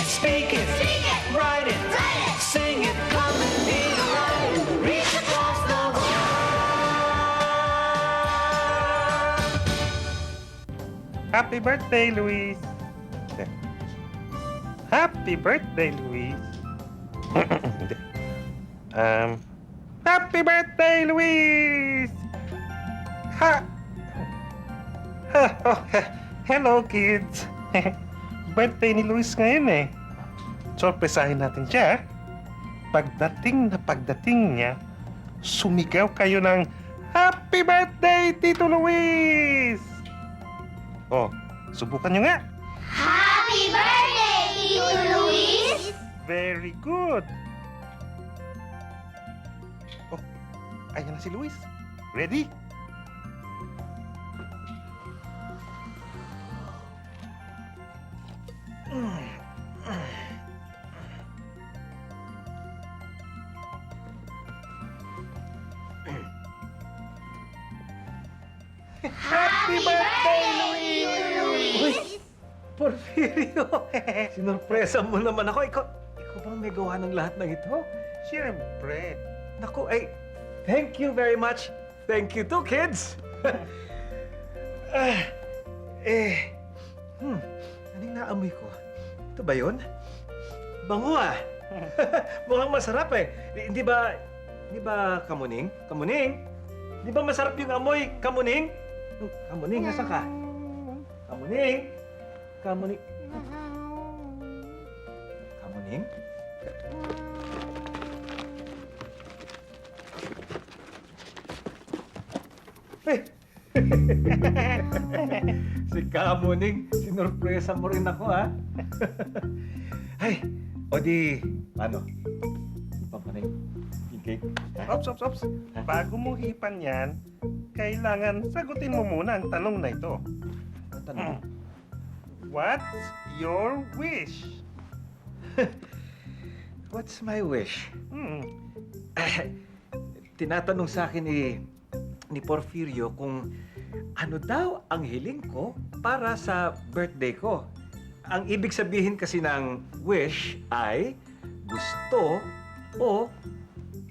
speak it, write it, sing it, come and be alive. Reach across the world. Happy birthday, Luis! Happy birthday, Luis! Hindi. Happy birthday, Luis! Hello, kids! Birthday ni Luis ngayon eh. Sorpresahin natin siya. Pagdating niya, sumigaw kayo ng Happy birthday, Tito Luis! Oh, subukan nyo nga. Happy birthday, Tito Luis! Very good. Oh, ayan na si Luis. Ready? Happy birthday, Luis! Porfirio! Sinurpresa mo naman ako. Ikaw bang may gawa ng lahat ng ito? Siyempre. Naku, thank you very much. Thank you too, kids. Anong naamoy ko? Ito ba yun? Bango ah! Mukhang masarap eh. Di ba kamuning? Kamuning? Di ba masarap yung amoy? Kamuning? Kamuning, nasa ka? Kamuning? Kamuning? Kamuning? Si Kamuning, sinurpresa mo rin ako, ha? Ay, o di, paano? Ipan pa na yung cake? Ops. Bago mo hipan yan, kailangan sagutin mo muna ang tanong na ito. Ang tanong? What's your wish? What's my wish? Hmm. Tinatanong sa akin ni Porfirio kung ano daw ang hiling ko para sa birthday ko. Ang ibig sabihin kasi ng wish ay gusto o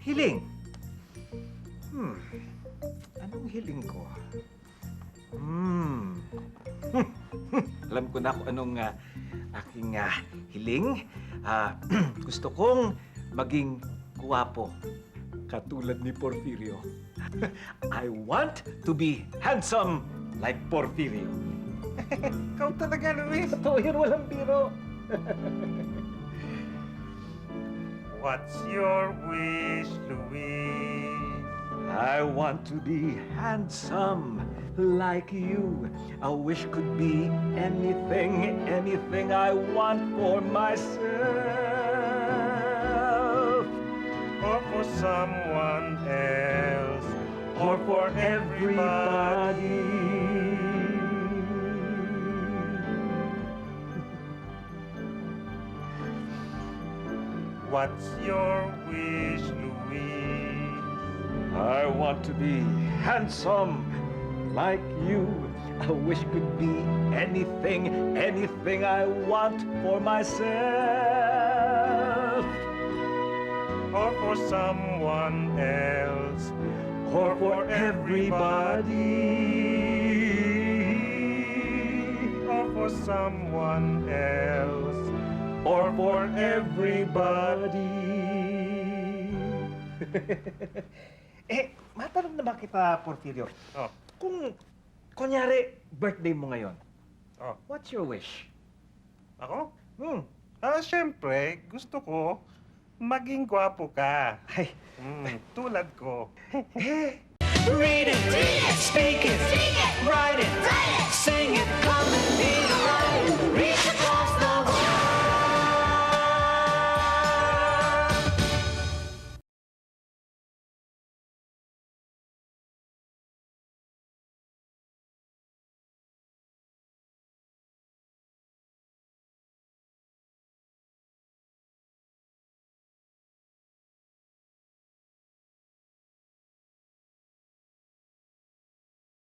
hiling. Anong hiling ko? Alam ko na kung anong aking hiling. Gusto kong maging guwapo katulad ni Porfirio. I want to be handsome like Porfirio. Ikaw talaga, Luis. Totoo yun, walang biro. What's your wish, Luis? I want to be handsome like you. I wish could be anything I want for myself. Or for someone else, or for everybody. What's your wish, Luis? I want to be handsome like you. I wish could be anything I want for myself. Or for someone else, Or for everybody. or for someone else, Or for everybody. Matanong naman kita, Porfirio. Oh. Kung, kunyari, birthday mo ngayon, Oh. what's your wish? Ako? Hmm. Siyempre, gusto ko maging gwapo ka. Ay, Tulad ko. Read it, speak it, write it, sing